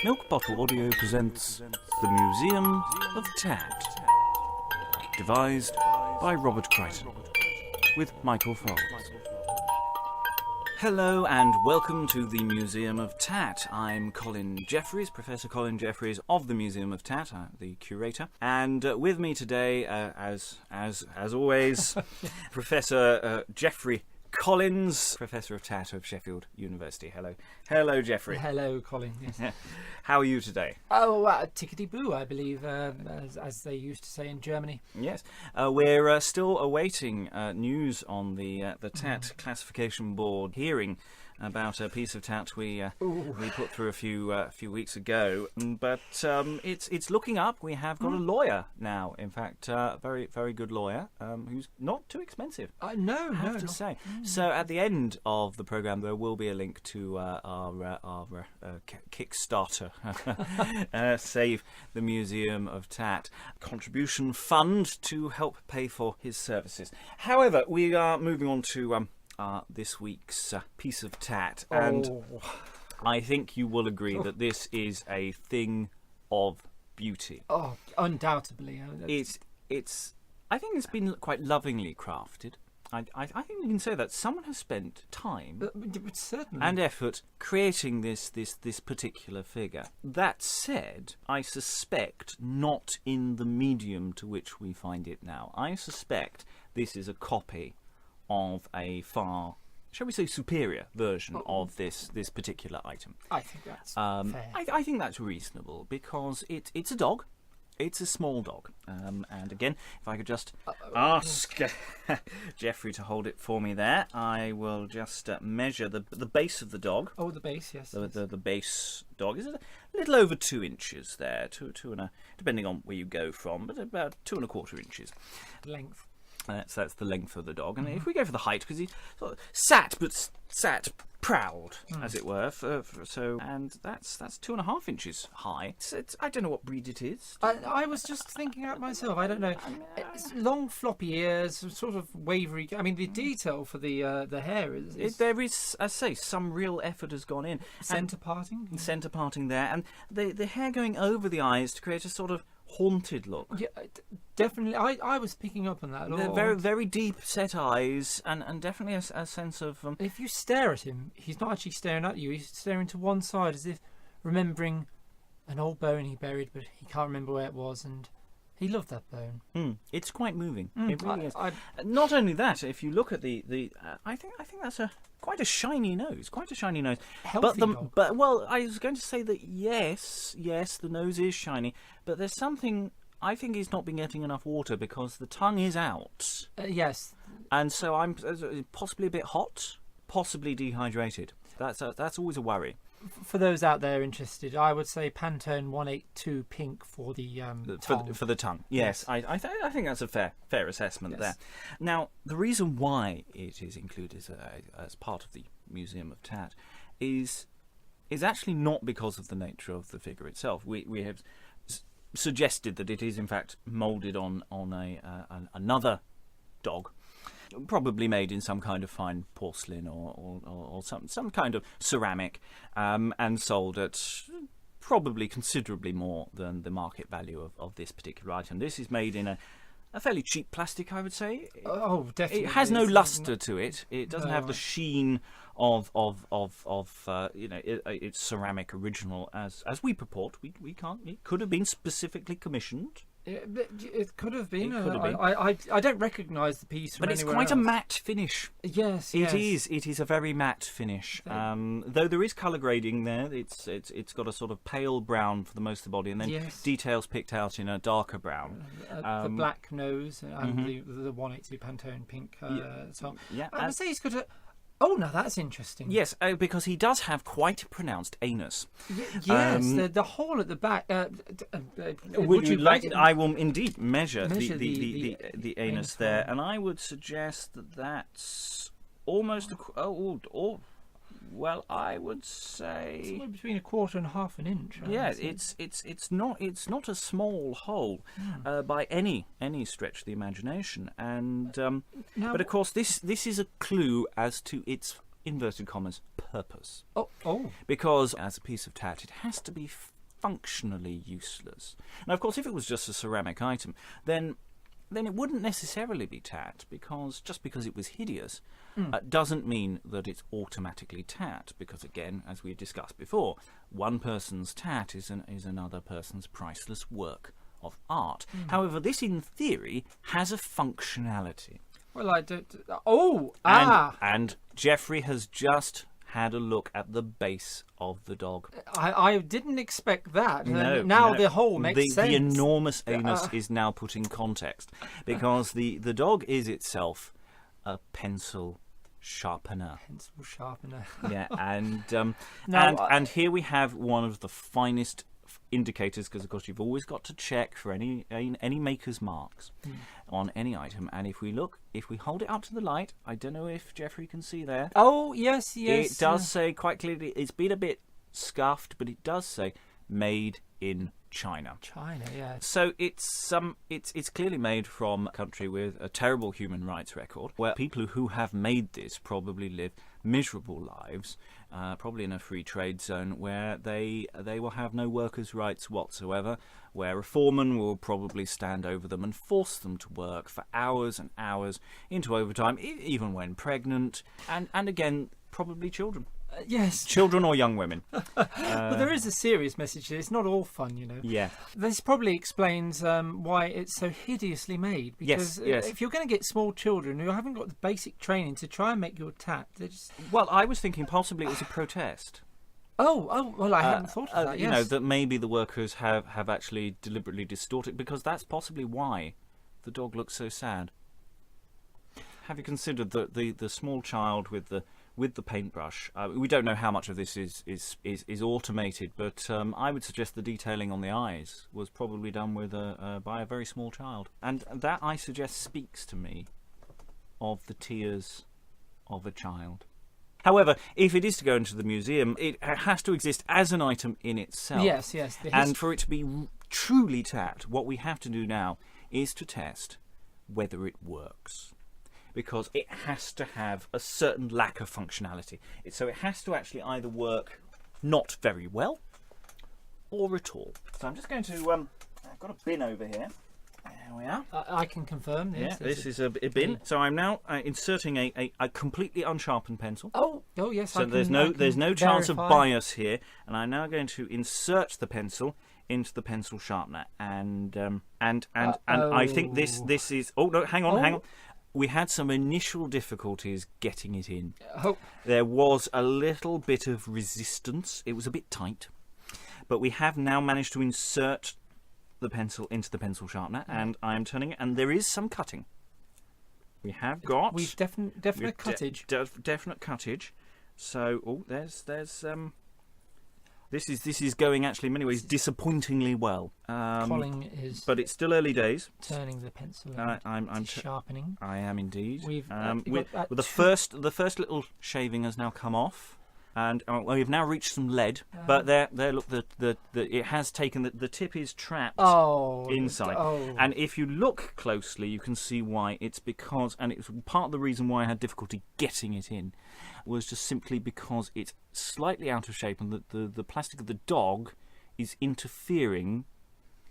Milk Bottle Audio presents The Museum of Tat, devised by Robert Crichton, with Michael Fox. Hello and welcome to the Museum of Tat. I'm Colin Jeffries, Professor Colin Jeffries of the Museum of Tat, the curator. And with me today, as always, Professor Geoffrey Collins, Professor of Tat of Sheffield University. Hello, Geoffrey. Hello, Colin. Yes. How are you today? Oh, tickety-boo, I believe, as they used to say in Germany. Yes. We're still awaiting news on the Tat Classification Board hearing about a piece of tat we put through a few weeks ago, but it's looking up. We have got a lawyer now. In fact, a very good lawyer who's not too expensive. No, I have to say. So at the end of the program, there will be a link to our Kickstarter, Save the Museum of Tat contribution fund to help pay for his services. However, we are moving on to this week's piece of tat, and I think you will agree that this is a thing of beauty. Oh, undoubtedly. It's. I think it's been quite lovingly crafted. I think we can say that someone has spent time certainly and effort creating this particular figure. That said, I suspect not in the medium to which we find it now. I suspect this is a copy of a far, shall we say, superior version of this particular item. I think that's fair. I think that's reasonable because it's a dog. It's a small dog. And again, if I could just ask Geoffrey to hold it for me there, I will just measure the base of the dog. Oh, the base, yes. The base dog is a little over 2 inches there, two and a, depending on where you go from, but about 2¼ inches. Length. So that's the length of the dog, and if we go for the height, because he's sort of sat proud, as it were, and that's 2½ inches high. It's I don't know what breed it is. I was just thinking out myself. I don't know. It's long, floppy ears, sort of wavery. I mean, the detail for the hair is There is, I say, some real effort has gone in. centre parting. Centre parting there, and the hair going over the eyes to create a sort of haunted look. Yeah, definitely. I was picking up on that. They're very deep set eyes, and definitely a sense of. If you stare at him, he's not actually staring at you. He's staring to one side, as if remembering an old bone he buried, but he can't remember where it was, and he loved that bone. It's quite moving. It really is. Not only that, if you look at the I think that's quite a shiny nose. Healthy dog. But well, I was going to say that yes, the nose is shiny, but there's something. I think he's not been getting enough water because the tongue is out. Yes. And so I'm possibly a bit hot, possibly dehydrated. That's always a worry. For those out there interested, I would say Pantone 182 pink for the tongue. For the tongue. Yes, I think that's a fair assessment there. Now, the reason why it is included as part of the Museum of Tat is actually not because of the nature of the figure itself. We have suggested that it is in fact moulded on another dog, probably made in some kind of fine porcelain or some kind of ceramic, and sold at probably considerably more than the market value of this particular item. This is made in a fairly cheap plastic, I would say. Oh, definitely. It has no luster to it. It doesn't have the sheen of its ceramic original as we purport. We can't. It could have been specifically commissioned. It could have been. I don't recognise the piece from but it's anywhere quite else. a matte finish. Yes, It is a very matte finish. Though there is colour grading there. It's got a sort of pale brown for the most of the body, and then details picked out in a darker brown. The black nose and the 182 Pantone pink top. Yeah, I would say he's got a. Oh, now that's interesting. Yes, because he does have quite a pronounced anus. Yes, the hole at the back. Would you like? I will indeed measure the anus there, and I would suggest that that's almost well, I would say somewhere between 1/4 and 1/2 inch. Yeah, it's not a small hole by any stretch of the imagination, and but of course this is a clue as to its inverted commas, purpose. Oh. Because as a piece of tat, it has to be functionally useless. Now, of course, if it was just a ceramic item, then it wouldn't necessarily be tat, because just because it was hideous doesn't mean that it's automatically tat, because again, as we discussed before, one person's tat is another person's priceless work of art. However, this in theory has a functionality. Well, I don't... And Geoffrey has just had a look at the base of the dog. I didn't expect that. No, now no. the whole makes sense. The enormous anus is now put in context, because the dog is itself a pencil sharpener. Pencil sharpener. Yeah, and Now, and here we have one of the finest indicators, because of course you've always got to check for any maker's marks on any item. And if we hold it up to the light, I don't know if Geoffrey can see there. Oh, yes. It does say quite clearly, it's been a bit scuffed, but it does say made in China. China, yes. So it's clearly made from a country with a terrible human rights record, where people who have made this probably live miserable lives, probably in a free trade zone where they will have no workers' rights whatsoever, where a foreman will probably stand over them and force them to work for hours and hours into overtime, even when pregnant, and again, probably children. Yes. Children or young women. But there is a serious message here. It's not all fun, you know. Yeah. This probably explains why it's so hideously made. Because Yes. if you're going to get small children who haven't got the basic training to try and make your tat, they're just... Well, I was thinking possibly it was a protest. Oh, well, I hadn't thought of that, yes. You know, that maybe the workers have actually deliberately distorted, because that's possibly why the dog looks so sad. Have you considered the small child with the paintbrush? We don't know how much of this is automated, but I would suggest the detailing on the eyes was probably done with by a very small child, and that, I suggest, speaks to me of the tears of a child. However, if it is to go into the museum, it has to exist as an item in itself. Yes. And for it to be truly tat, what we have to do now is to test whether it works, because it has to have a certain lack of functionality. So it has to actually either work not very well or at all. So I'm just going to... I've got a bin over here. There we are. I can confirm this. Yeah, this is a bin. So I'm now inserting a completely unsharpened pencil. Oh, yes. So there's no chance of bias here, and I'm now going to insert the pencil into the pencil sharpener, and I think this is... Oh no, hang on. We had some initial difficulties getting it in. Oh. There was a little bit of resistance. It was a bit tight, but we have now managed to insert the pencil into the pencil sharpener, and I am turning it, and there is some cutting. We have got... We've definite cuttage. Definite cuttage. So, there's This is going actually in many ways disappointingly well. Colling is, but it's still early days. Turning the pencil. I'm sharpening. I am indeed. We've the first little shaving has now come off, and we've now reached some lead. But there, look, it has taken the tip is trapped inside. And if you look closely, you can see why. It's because, and it's part of the reason why I had difficulty getting it in, was just simply because it's slightly out of shape, and the plastic of the dog is interfering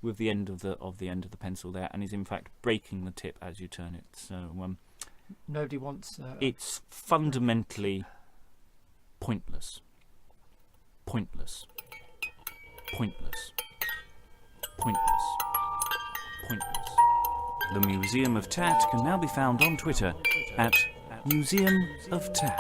with the end of the pencil there, and is in fact breaking the tip as you turn it. So nobody wants. It's fundamentally pointless. Pointless. Pointless. Pointless. Pointless. The Museum of Tat can now be found on Twitter at Museum of Tat.